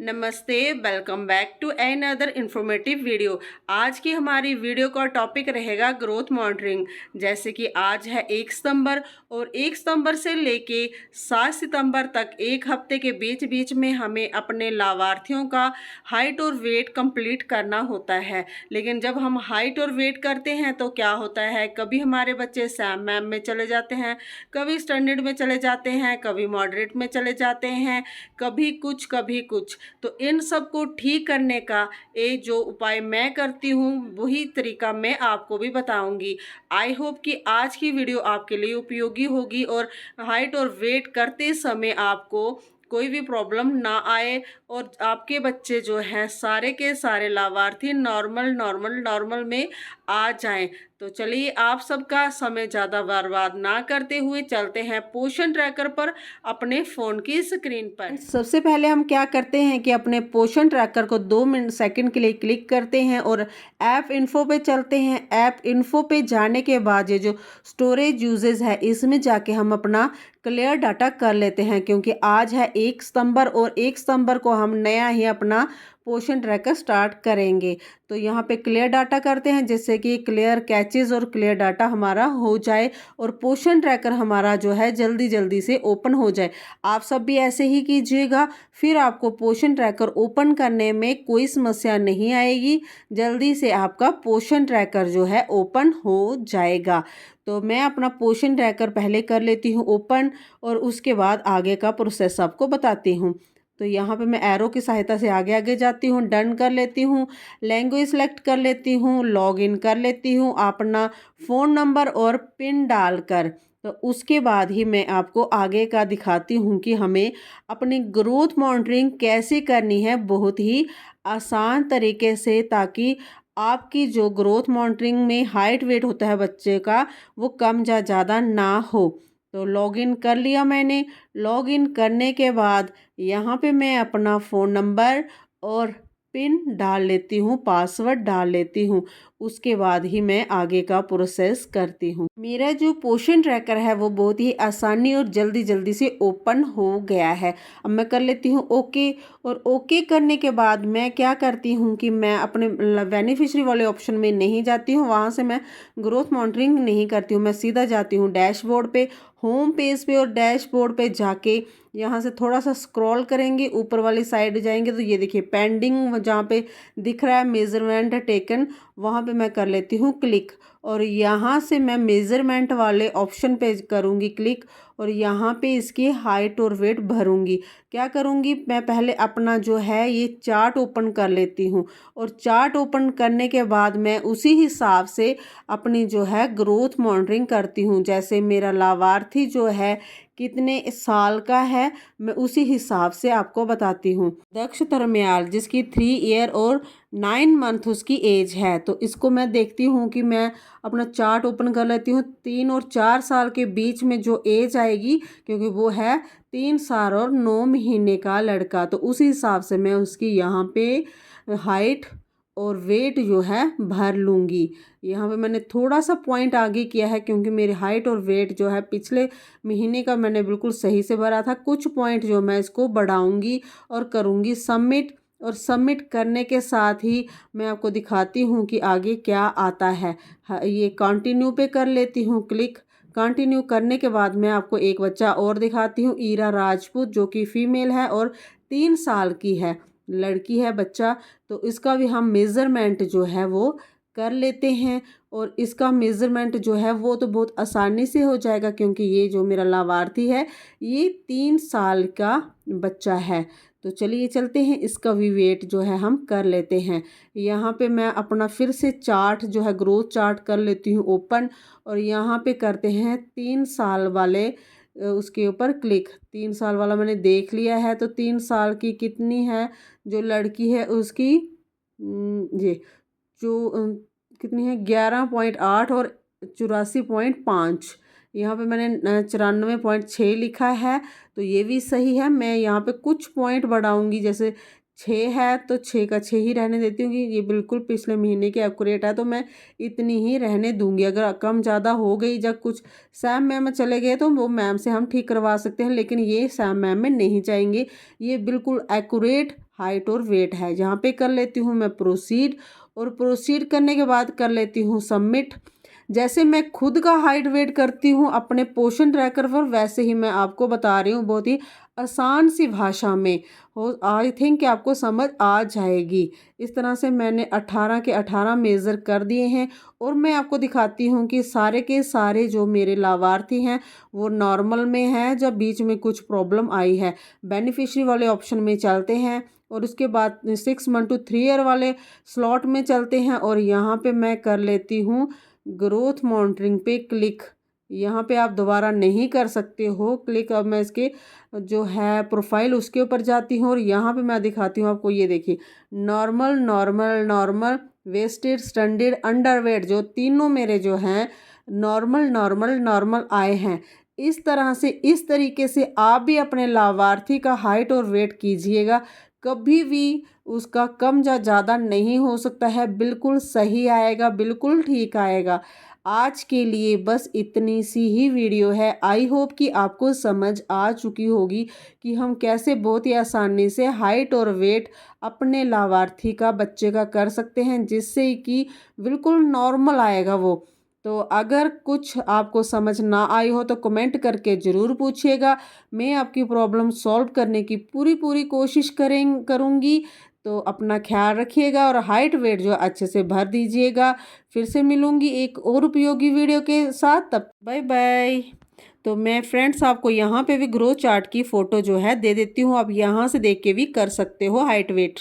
नमस्ते, welcome back to another informative video. आज की हमारी वीडियो का टॉपिक रहेगा ग्रोथ मॉनिटरिंग। जैसे कि आज है 1 सितंबर और 1 सितंबर से लेके 7 सितंबर तक एक हफ्ते के बीच बीच में हमें अपने लाभार्थियों का हाइट और वेट कंप्लीट करना होता है। लेकिन जब हम हाइट और वेट करते हैं तो क्या होता है, कभी हमारे बच्चे सैम मैम में चले जाते हैं, कभी स्टैंडर्ड में चले जाते हैं, कभी मॉडरेट में चले जाते हैं, कभी कुछ। तो इन सब को ठीक करने का ये जो उपाय मैं करती हूँ वही तरीका मैं आपको भी बताऊंगी। आई होप कि आज की वीडियो आपके लिए उपयोगी होगी और हाइट और वेट करते समय आपको कोई भी प्रॉब्लम ना आए और आपके बच्चे जो हैं सारे के सारे लाभार्थी नॉर्मल में आ जाएं। तो चलिए आप सबका समय ज़्यादा बर्बाद ना करते हुए चलते हैं पोषण ट्रैकर पर अपने फ़ोन की स्क्रीन पर। सबसे पहले हम क्या करते हैं कि अपने पोषण ट्रैकर को 2 सेकंड के लिए क्लिक करते हैं और ऐप इन्फो पे चलते हैं। ऐप इन्फो पे जाने के बाद ये जो स्टोरेज यूजेज है इसमें जाके हम अपना क्लियर डाटा कर लेते हैं, क्योंकि आज है 1 सितंबर और 1 सितंबर को हम नया ही अपना पोषण ट्रैकर स्टार्ट करेंगे। तो यहाँ पे क्लियर डाटा करते हैं जिससे कि क्लियर कैचेस और क्लियर डाटा हमारा हो जाए और पोषण ट्रैकर हमारा जो है जल्दी से ओपन हो जाए। आप सब भी ऐसे ही कीजिएगा, फिर आपको पोषण ट्रैकर ओपन करने में कोई समस्या नहीं आएगी। जल्दी से आपका पोषण ट्रैकर जो है ओपन हो जाएगा। तो मैं अपना पोषण ट्रैकर पहले कर लेती हूँ ओपन और उसके बाद आगे का प्रोसेस आपको बताती हूँ। तो यहाँ पे मैं एरो की सहायता से आगे जाती हूँ, डन कर लेती हूँ, लैंग्वेज सेलेक्ट कर लेती हूँ, लॉगिन कर लेती हूँ अपना फ़ोन नंबर और पिन डालकर। तो उसके बाद ही मैं आपको आगे का दिखाती हूँ कि हमें अपनी ग्रोथ मॉनिटरिंग कैसे करनी है बहुत ही आसान तरीके से, ताकि आपकी जो ग्रोथ मॉनिटरिंग में हाइट वेट होता है बच्चे का वो कम या ज़्यादा ना हो। तो लॉगिन कर लिया मैंने। लॉगिन करने के बाद यहाँ पे मैं अपना फ़ोन नंबर और पिन डाल लेती हूँ, पासवर्ड डाल लेती हूँ। उसके बाद ही मैं आगे का प्रोसेस करती हूँ। मेरा जो पोषण ट्रैकर है वो बहुत ही आसानी और जल्दी से ओपन हो गया है। अब मैं कर लेती हूँ ओके। और ओके करने के बाद मैं क्या करती हूँ कि मैं अपने बेनिफिशियरी वाले ऑप्शन में नहीं जाती हूँ, वहाँ से मैं ग्रोथ मॉनिटरिंग नहीं करती हूँ। मैं सीधा जाती हूँ डैशबोर्ड पे, होम पेज पे, और डैशबोर्ड पे जाके यहाँ से थोड़ा सा स्क्रॉल करेंगे, ऊपर वाली साइड जाएंगे तो ये देखिए पेंडिंग जहाँ पे दिख रहा है मेजरमेंट टेकन, वहाँ पे मैं कर लेती हूँ क्लिक। और यहाँ से मैं मेजरमेंट वाले ऑप्शन पे करूँगी क्लिक और यहाँ पे इसकी हाइट और वेट भरूँगी। क्या करूँगी, मैं पहले अपना जो है ये चार्ट ओपन कर लेती हूँ और चार्ट ओपन करने के बाद मैं उसी हिसाब से अपनी जो है ग्रोथ मॉनिटरिंग करती हूँ। जैसे मेरा लाभार्थी जो है कितने साल का है मैं उसी हिसाब से आपको बताती हूँ। दक्ष धर्मयाल जिसकी 3 ईयर और 9 मंथ उसकी एज है, तो इसको मैं देखती हूँ कि मैं अपना चार्ट ओपन कर लेती हूँ। 3 और 4 साल के बीच में जो एज आएगी, क्योंकि वो है 3 साल और 9 महीने का लड़का, तो उसी हिसाब से मैं उसकी यहाँ पे हाइट और वेट जो है भर लूँगी। यहाँ पे मैंने थोड़ा सा पॉइंट आगे किया है क्योंकि मेरी हाइट और वेट जो है पिछले महीने का मैंने बिल्कुल सही से भरा था। कुछ पॉइंट जो मैं इसको बढ़ाऊंगी और करूँगी सबमिट। और सबमिट करने के साथ ही मैं आपको दिखाती हूँ कि आगे क्या आता है। ये कंटिन्यू पे कर लेती हूँ क्लिक। कंटिन्यू करने के बाद मैं आपको एक बच्चा और दिखाती हूँ, ईरा राजपूत, जो कि फीमेल है और 3 साल की है, लड़की है बच्चा। तो इसका भी हम मेज़रमेंट जो है वो कर लेते हैं और इसका मेज़रमेंट जो है वो तो बहुत आसानी से हो जाएगा, क्योंकि ये जो मेरा लाभार्थी है ये 3 साल का बच्चा है। तो चलिए चलते हैं, इसका भी वेट जो है हम कर लेते हैं। यहाँ पे मैं अपना फिर से चार्ट जो है ग्रोथ चार्ट कर लेती हूँ ओपन और यहाँ पे करते हैं 3 साल वाले उसके ऊपर क्लिक। 3 साल वाला मैंने देख लिया है। तो 3 साल की कितनी है जो लड़की है उसकी, ये जो कितनी है 11.8 और 84.5। यहाँ पे मैंने 94.6 लिखा है, तो ये भी सही है। मैं यहाँ पे कुछ पॉइंट बढ़ाऊंगी, जैसे 6 है तो 6 का 6 ही रहने देती हूँ कि ये बिल्कुल पिछले महीने के एक्यूरेट है, तो मैं इतनी ही रहने दूंगी। अगर कम ज़्यादा हो गई, जब कुछ सैम मैम में चले गए तो वो मैम से हम ठीक करवा सकते हैं, लेकिन ये सैम मैम में नहीं जाएंगे। ये बिल्कुल एक्यूरेट हाइट और वेट है। यहाँ पे कर लेती हूँ मैं प्रोसीड, और प्रोसीड करने के बाद कर लेती हूँ सबमिट। जैसे मैं खुद का हाइट वेट करती हूँ अपने पोर्शन ट्रैकर पर, वैसे ही मैं आपको बता रही हूँ बहुत ही आसान सी भाषा में। हो आई थिंक कि आपको समझ आ जाएगी। इस तरह से मैंने 18 के 18 मेज़र कर दिए हैं, और मैं आपको दिखाती हूँ कि सारे के सारे जो मेरे लाभार्थी हैं वो नॉर्मल में हैं, जब बीच में कुछ प्रॉब्लम आई है। बेनिफिशियरी वाले ऑप्शन में चलते हैं, और उसके बाद 6 मंथ टू 3 ईयर वाले स्लॉट में चलते हैं, और यहाँ पे मैं कर लेती हूँ ग्रोथ मॉनिटरिंग पे क्लिक। यहाँ पे आप दोबारा नहीं कर सकते हो क्लिक। अब मैं इसके जो है प्रोफाइल उसके ऊपर जाती हूँ, और यहाँ पे मैं दिखाती हूँ आपको। ये देखिए, normal normal normal, wasted, standard, underweight, जो तीनों मेरे जो हैं नॉर्मल नॉर्मल नॉर्मल आए हैं। इस तरह से, इस तरीके से आप भी अपने लाभार्थी का हाइट और वेट कीजिएगा। कभी भी उसका कम या ज़्यादा नहीं हो सकता है, बिल्कुल सही आएगा, बिल्कुल ठीक आएगा। आज के लिए बस इतनी सी ही वीडियो है। आई होप कि आपको समझ आ चुकी होगी कि हम कैसे बहुत ही आसानी से हाइट और वेट अपने लाभार्थी का, बच्चे का कर सकते हैं, जिससे कि बिल्कुल नॉर्मल आएगा वो। तो अगर कुछ आपको समझ ना आई हो तो कमेंट करके ज़रूर पूछिएगा। मैं आपकी प्रॉब्लम सॉल्व करने की पूरी पूरी कोशिश करूँगी। तो अपना ख्याल रखिएगा, और हाइट वेट जो अच्छे से भर दीजिएगा। फिर से मिलूँगी एक और उपयोगी वीडियो के साथ, तब बाय बाय। तो मैं फ्रेंड्स आपको यहाँ पे भी ग्रोथ चार्ट की फ़ोटो जो है दे देती हूँ, आप यहाँ से देख के भी कर सकते हो हाइट वेट।